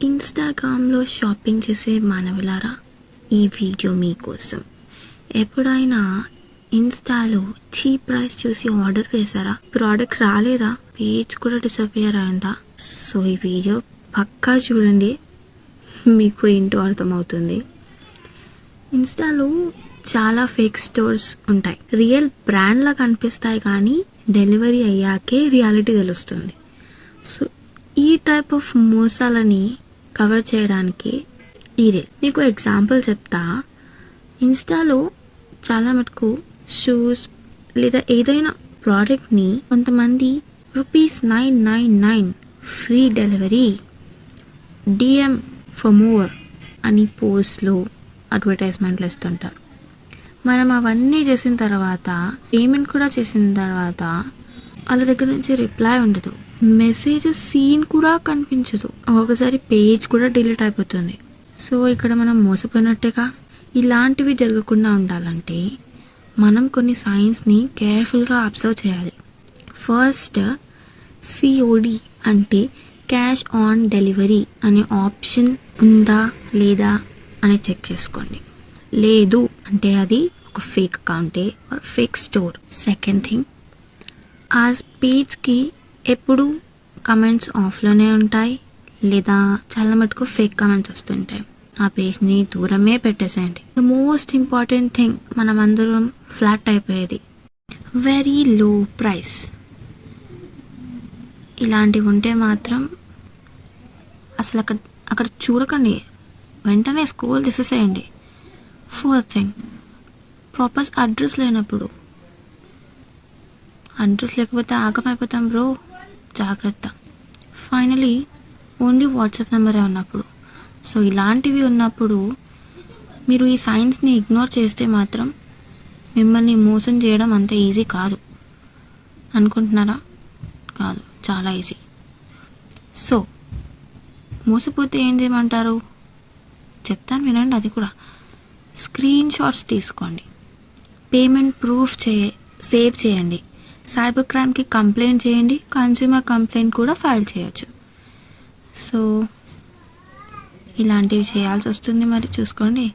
ఇన్స్టాగ్రామ్లో షాపింగ్ చేసే మానవులారా, ఈ వీడియో మీకోసం. ఎప్పుడైనా ఇన్స్టాలో చీప్ ప్రైస్ చూసి ఆర్డర్ చేశారా? ప్రోడక్ట్ రాలేదా? పేజ్ కూడా డిసపియర్ అయిందా? సో ఈ వీడియో పక్కా చూడండి, మీకు ఏంటో అర్థమవుతుంది. ఇన్స్టాలో చాలా ఫేక్ స్టోర్స్ ఉంటాయి. రియల్ బ్రాండ్లా కనిపిస్తాయి కానీ డెలివరీ అయ్యాకే రియాలిటీ తెలుస్తుంది. సో ఈ టైప్ ఆఫ్ మోసాలని కవర్ చేయడానికి ఇదే మీకు ఎగ్జాంపుల్ చెప్తా. ఇన్స్టాలో చాలా మటుకు షూస్ లేదా ఏదైనా ప్రోడక్ట్ని కొంతమంది ₹999 free delivery, DM for more అని పోస్ట్లో అడ్వర్టైజ్మెంట్లు ఇస్తుంటారు. మనం అవన్నీ చేసిన తర్వాత, పేమెంట్ కూడా చేసిన తర్వాత వాళ్ళ దగ్గర నుంచి రిప్లై ఉండదు, మెసేజెస్ సీన్ కూడా కనిపించదు, ఒకసారి పేజ్ కూడా డిలీట్ అయిపోతుంది. సో ఇక్కడ మనం మోసపోయినట్టేగా. ఇలాంటివి జరగకుండా ఉండాలంటే మనం కొన్ని సైన్స్ని కేర్ఫుల్గా అబ్జర్వ్ చేయాలి. ఫస్ట్, COD అంటే క్యాష్ ఆన్ డెలివరీ అనే ఆప్షన్ ఉందా లేదా అని చెక్ చేసుకోండి. లేదు అంటే అది ఒక ఫేక్ అకౌంటే or fake store. Second thing, ఆ పేజ్కి ఎప్పుడు కమెంట్స్ ఆఫ్లోనే ఉంటాయి లేదా చాలా మటుకు ఫేక్ కమెంట్స్ వస్తుంటాయి. ఆ పేజ్ని దూరమే పెట్టేసేయండి. ద మోస్ట్ ఇంపార్టెంట్ థింగ్, మనం అందరం ఫ్లాట్ అయిపోయేది, వెరీ లో ప్రైస్. ఇలాంటివి ఉంటే మాత్రం అసలు అక్కడ చూడకండి, వెంటనే స్క్రోల్ చేసేసేయండి. ఫోర్త్ థింగ్, ప్రాపర్ అడ్రస్ లేనప్పుడు. అడ్రస్ లేకపోతే ఆగమైపోతాం బ్రో, జాగ్రత్త. ఫైనలీ, ఓన్లీ వాట్సాప్ నెంబరే ఉన్నప్పుడు. సో ఇలాంటివి ఉన్నప్పుడు మీరు ఈ సైన్స్ని ఇగ్నోర్ చేస్తే మాత్రం మిమ్మల్ని మోసం చేయడం అంత ఈజీ కాదు అనుకుంటున్నారా? కాదు, చాలా ఈజీ. సో మోసపోతే ఏం చేయమంటారు చెప్తాను, వినండి. అది కూడా స్క్రీన్ షాట్స్ తీసుకోండి, పేమెంట్ ప్రూఫ్ సేవ్ చేయండి, సైబర్ క్రైమ్కి కంప్లైంట్ చేయండి, కన్స్యూమర్ కంప్లైంట్ కూడా ఫైల్ చేయొచ్చు. సో ఇలాంటివి చేయాల్సి వస్తుంది, మరి చూసుకోండి.